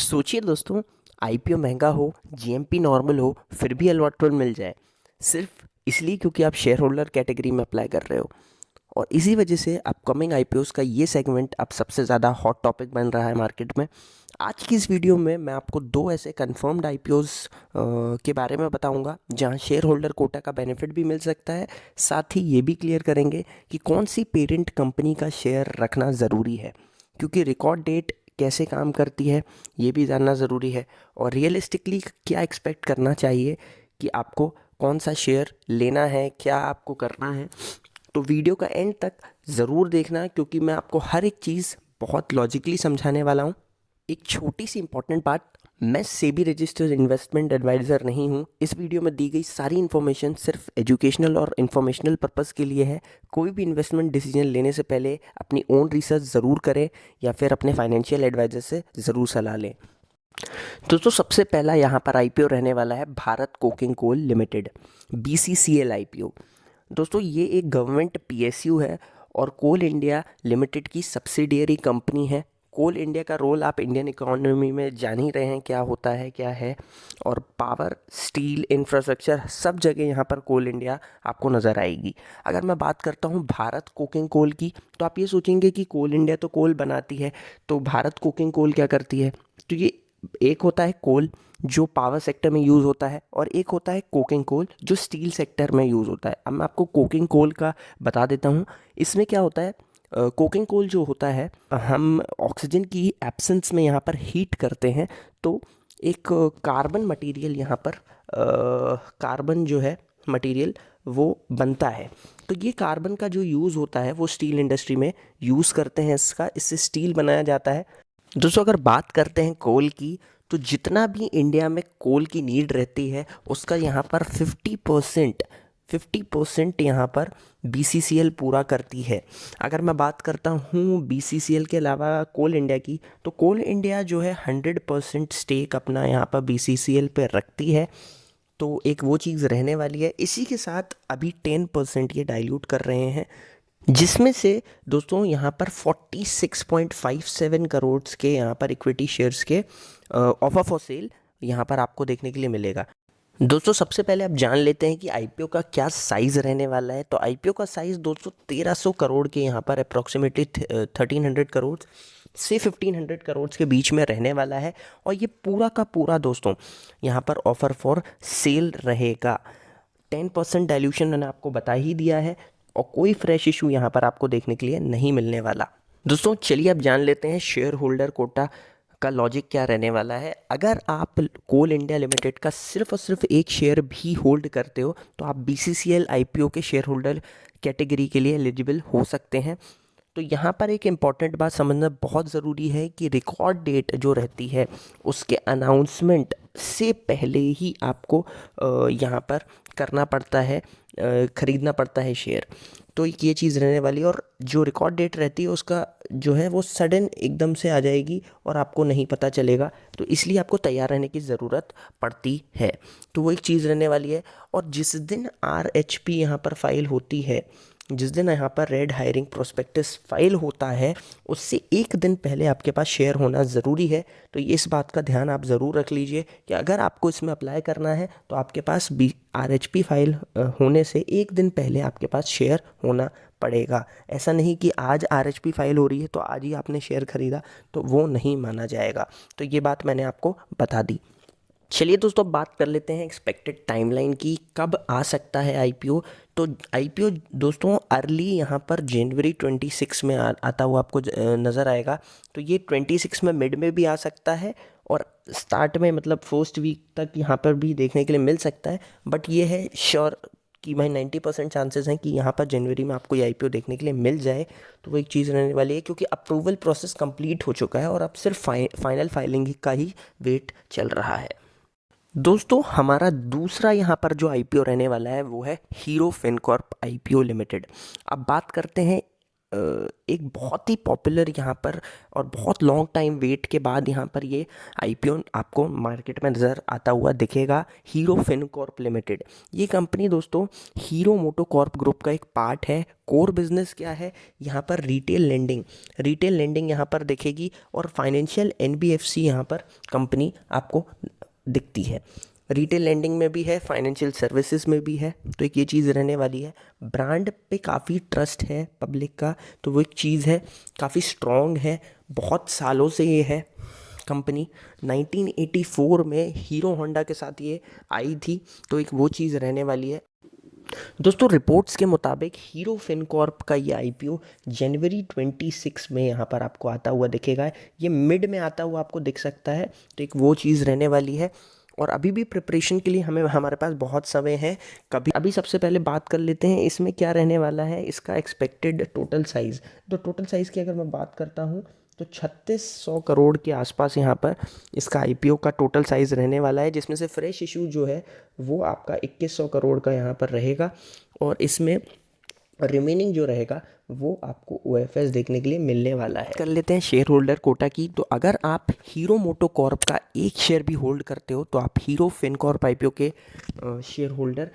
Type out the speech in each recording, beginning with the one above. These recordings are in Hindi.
सोचिए दोस्तों, आईपीओ महंगा हो, जीएमपी नॉर्मल हो, फिर भी अलोट्रोल मिल जाए सिर्फ इसलिए क्योंकि आप शेयर होल्डर कैटेगरी में अप्लाई कर रहे हो। और इसी वजह से अपकमिंग आईपीओस का ये सेगमेंट अब सबसे ज़्यादा हॉट टॉपिक बन रहा है मार्केट में। आज की इस वीडियो में मैं आपको दो ऐसे कंफर्म्ड आईपीओस के बारे में बताऊंगा जहां शेयर होल्डर कोटा का बेनिफिट भी मिल सकता है। साथ ही ये भी क्लियर करेंगे कि कौन सी पेरेंट कंपनी का शेयर रखना ज़रूरी है, क्योंकि रिकॉर्ड डेट कैसे काम करती है ये भी जानना ज़रूरी है। और रियलिस्टिकली क्या एक्सपेक्ट करना चाहिए कि आपको कौन सा शेयर लेना है, क्या आपको करना है। तो वीडियो का एंड तक ज़रूर देखना, क्योंकि मैं आपको हर एक चीज़ बहुत लॉजिकली समझाने वाला हूँ। एक छोटी सी इंपॉर्टेंट बात, मैं सेबी रजिस्टर्ड इन्वेस्टमेंट एडवाइज़र नहीं हूँ। इस वीडियो में दी गई सारी इन्फॉर्मेशन सिर्फ एजुकेशनल और इन्फॉर्मेशनल पर्पज़ के लिए है। कोई भी इन्वेस्टमेंट डिसीजन लेने से पहले अपनी ओन रिसर्च ज़रूर करें या फिर अपने फाइनेंशियल एडवाइज़र से ज़रूर सलाह लें। दोस्तों, सबसे पहला यहाँ पर आईपीओ रहने वाला है Bharat coking coal limited, BCCL IPO. दोस्तों, ये एक गवर्नमेंट पीएसयू है और कोल इंडिया लिमिटेड की सब्सिडियरी कंपनी है। कोल इंडिया का रोल आप इंडियन इकोनॉमी में जान ही रहे हैं, क्या होता है क्या है। और पावर, स्टील, इंफ्रास्ट्रक्चर सब जगह यहाँ पर कोल इंडिया आपको नज़र आएगी। अगर मैं बात करता हूँ भारत कोकिंग कोल की, तो आप ये सोचेंगे कि कोल इंडिया तो कोल बनाती है, तो भारत कोकिंग कोल क्या करती है। तो ये एक होता है कोल जो पावर सेक्टर में यूज़ होता है, और एक होता है कोकिंग कोल जो स्टील सेक्टर में यूज़ होता है। अब मैं आपको कोकिंग कोल का बता देता हूँ। इसमें क्या होता है, कोकिंग कोल जो होता है, हम ऑक्सीजन की एब्सेंस में यहाँ पर हीट करते हैं, तो एक कार्बन मटेरियल यहाँ पर कार्बन जो है मटेरियल वो बनता है। तो ये कार्बन का जो यूज़ होता है वो स्टील इंडस्ट्री में यूज़ करते हैं, इससे स्टील बनाया जाता है। दोस्तों, अगर बात करते हैं कोल की, तो जितना भी इंडिया में कोल की नीड रहती है उसका यहाँ पर 50% यहाँ पर बीसीसीएल पूरा करती है। अगर मैं बात करता हूँ बीसीसीएल के अलावा कोल इंडिया की, तो कोल इंडिया जो है 100% स्टेक अपना यहाँ पर बीसीसीएल पे रखती है। तो एक वो चीज़ रहने वाली है। इसी के साथ अभी 10% ये डाइल्यूट कर रहे हैं, जिसमें से दोस्तों यहाँ पर 46.57 करोड़ के यहाँ पर इक्विटी शेयर्स के ऑफर फॉर सेल यहाँ पर आपको देखने के लिए मिलेगा। दोस्तों, सबसे पहले आप जान लेते हैं कि आईपीओ का क्या साइज़ रहने वाला है। तो आईपीओ का साइज़ दोस्तों 1300 करोड़ के यहाँ पर अप्रॉक्सीमेटली 1300 करोड़ से 1500 करोड़ के बीच में रहने वाला है। और ये पूरा का पूरा दोस्तों यहाँ पर ऑफर फॉर सेल रहेगा। 10% डाइल्यूशन मैंने आपको बता ही दिया है, और कोई फ्रेश इशू यहाँ पर आपको देखने के लिए नहीं मिलने वाला। दोस्तों, चलिए अब जान लेते हैं शेयर होल्डर कोटा का लॉजिक क्या रहने वाला है। अगर आप कोल इंडिया लिमिटेड का सिर्फ और सिर्फ एक शेयर भी होल्ड करते हो, तो आप बीसीसीएल आईपीओ के शेयर होल्डर कैटेगरी के लिए एलिजिबल हो सकते हैं। तो यहाँ पर एक इम्पॉर्टेंट बात समझना बहुत ज़रूरी है कि रिकॉर्ड डेट जो रहती है उसके अनाउंसमेंट से पहले ही आपको यहाँ पर करना पड़ता है, ख़रीदना पड़ता है शेयर। तो एक ये चीज़ रहने वाली है, और जो रिकॉर्ड डेट रहती है उसका जो है वो सडन एकदम से आ जाएगी और आपको नहीं पता चलेगा। तो इसलिए आपको तैयार रहने की ज़रूरत पड़ती है। तो वो एक चीज़ रहने वाली है। और जिस दिन आरएचपी यहाँ पर फाइल होती है, जिस दिन यहाँ पर रेड हायरिंग प्रोस्पेक्टस फाइल होता है, उससे एक दिन पहले आपके पास शेयर होना ज़रूरी है। तो ये इस बात का ध्यान आप ज़रूर रख लीजिए कि अगर आपको इसमें अप्लाई करना है तो आपके पास आरएचपी फाइल होने से एक दिन पहले आपके पास शेयर होना पड़ेगा। ऐसा नहीं कि आज आरएचपी फाइल हो रही है तो आज ही आपने शेयर खरीदा, तो वो नहीं माना जाएगा। तो ये बात मैंने आपको बता दी। चलिए दोस्तों, अब बात कर लेते हैं एक्सपेक्टेड टाइमलाइन की, कब आ सकता है आईपीओ। तो आईपीओ दोस्तों अर्ली यहाँ पर जनवरी 26 में आता हुआ आपको नज़र आएगा। तो ये 26 में मिड में भी आ सकता है, और स्टार्ट में मतलब फर्स्ट वीक तक यहाँ पर भी देखने के लिए मिल सकता है। बट ये है श्योर कि भाई 90% चांसेस हैं कि यहाँ पर जनवरी में आपको ये आईपीओ देखने के लिए मिल जाए। तो वो एक चीज़ रहने वाली है, क्योंकि अप्रूवल प्रोसेस कंप्लीट हो चुका है और अब सिर्फ फाइनल फाइलिंग का ही वेट चल रहा है। दोस्तों, हमारा दूसरा यहाँ पर जो आईपीओ रहने वाला है वो है हीरो फिनकॉर्प आईपीओ लिमिटेड। अब बात करते हैं एक बहुत ही पॉपुलर यहाँ पर और बहुत लॉन्ग टाइम वेट के बाद यहाँ पर ये आईपीओ आपको मार्केट में नज़र आता हुआ दिखेगा। हीरो फिनकॉर्प लिमिटेड, ये कंपनी दोस्तों हीरो मोटोकॉर्प ग्रुप का एक पार्ट है। कोर बिजनेस क्या है यहाँ पर? रिटेल लेंडिंग यहाँ पर दिखेगी और फाइनेंशियल एनबीएफसी यहाँ पर कंपनी आपको दिखती है। रिटेल लेंडिंग में भी है, फाइनेंशियल सर्विसेज में भी है, तो एक ये चीज़ रहने वाली है। ब्रांड पे काफ़ी ट्रस्ट है पब्लिक का, तो वो एक चीज़ है। काफ़ी स्ट्रॉन्ग है, बहुत सालों से ये है कंपनी। 1984 में हीरो होंडा के साथ ये आई थी, तो एक वो चीज़ रहने वाली है। दोस्तों रिपोर्ट्स के मुताबिक हीरो फिनकॉर्प का ये आईपीओ जनवरी 26 में यहाँ पर आपको आता हुआ दिखेगा। ये मिड में आता हुआ आपको दिख सकता है, तो एक वो चीज़ रहने वाली है। और अभी भी प्रिपरेशन के लिए हमारे पास बहुत समय है। अभी सबसे पहले बात कर लेते हैं इसमें क्या रहने वाला है, इसका एक्सपेक्टेड टोटल साइज़। तो टोटल साइज़ की अगर मैं बात करता हूँ तो 3600 करोड़ के आसपास यहाँ पर इसका आईपीओ का टोटल साइज़ रहने वाला है, जिसमें से फ्रेश इशू जो है वो आपका 2100 करोड़ का यहाँ पर रहेगा। और इसमें रिमेनिंग जो रहेगा वो आपको ओएफएस देखने के लिए मिलने वाला है। कर लेते हैं शेयर होल्डर कोटा की। तो अगर आप हीरो मोटोकॉर्प का एक शेयर भी होल्ड करते हो तो आप हीरो फिनकॉर्प आईपीओ के शेयर होल्डर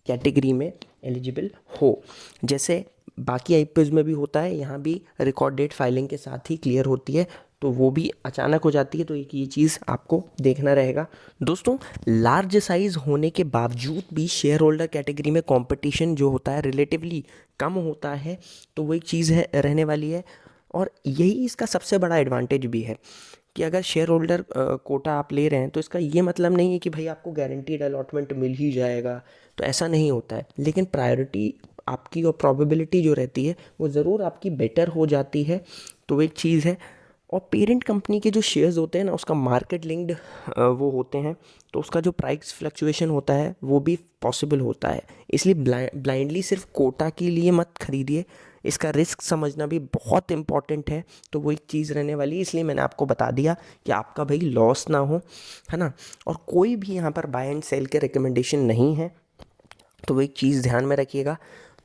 कैटेगरी में एलिजिबल हो। जैसे बाकी आईपीओज में भी होता है, यहाँ भी रिकॉर्ड डेट फाइलिंग के साथ ही क्लियर होती है, तो वो भी अचानक हो जाती है, तो एक ये चीज़ आपको देखना रहेगा। दोस्तों लार्ज साइज़ होने के बावजूद भी शेयर होल्डर कैटेगरी में कंपटीशन जो होता है रिलेटिवली कम होता है, तो वो एक चीज़ है रहने वाली है। और यही इसका सबसे बड़ा एडवांटेज भी है कि अगर शेयर होल्डर कोटा आप ले रहे हैं तो इसका ये मतलब नहीं है कि भाई आपको गारंटीड अलॉटमेंट मिल ही जाएगा, तो ऐसा नहीं होता है। लेकिन प्रायोरिटी आपकी और प्रोबेबिलिटी जो रहती है वो ज़रूर आपकी बेटर हो जाती है, तो एक चीज़ है। और पेरेंट कंपनी के जो शेयर्स होते हैं ना, उसका मार्केट लिंक्ड वो होते हैं, तो उसका जो प्राइस फ्लक्चुएशन होता है वो भी पॉसिबल होता है। इसलिए ब्लाइंडली सिर्फ कोटा के लिए मत खरीदिए, इसका रिस्क समझना भी बहुत इंपॉर्टेंट है, तो वो एक चीज़ रहने वाली है। इसलिए मैंने आपको बता दिया कि आपका भाई लॉस ना हो, है ना। और कोई भी यहाँ पर बाय एंड सेल के रिकमेंडेशन नहीं है, तो वो एक चीज़ ध्यान में रखिएगा।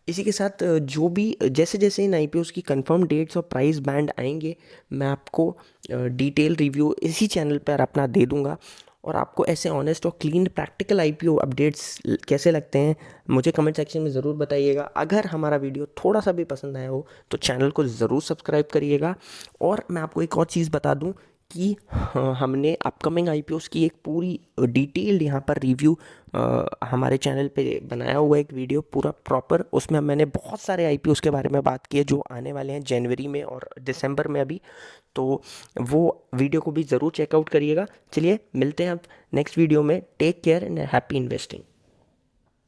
इसी के साथ जो भी जैसे जैसे इन आईपीओज़ की कंफर्म डेट्स और प्राइस बैंड आएंगे, मैं आपको डिटेल रिव्यू इसी चैनल पर अपना दे दूंगा। और आपको ऐसे ऑनेस्ट और क्लीन प्रैक्टिकल आईपीओ अपडेट्स कैसे लगते हैं मुझे कमेंट सेक्शन में ज़रूर बताइएगा। अगर हमारा वीडियो थोड़ा सा भी पसंद आया हो तो चैनल को ज़रूर सब्सक्राइब करिएगा। और मैं आपको एक और चीज़ बता दूं कि हमने अपकमिंग आईपीओज़ की एक पूरी डिटेल्ड यहाँ पर रिव्यू हमारे चैनल पे बनाया हुआ है, एक वीडियो पूरा प्रॉपर। उसमें मैंने बहुत सारे आईपीओज़ के बारे में बात की है जो आने वाले हैं जनवरी में और दिसंबर में अभी, तो वो वीडियो को भी ज़रूर चेकआउट करिएगा। चलिए मिलते हैं अब नेक्स्ट वीडियो में। Take care and happy investing.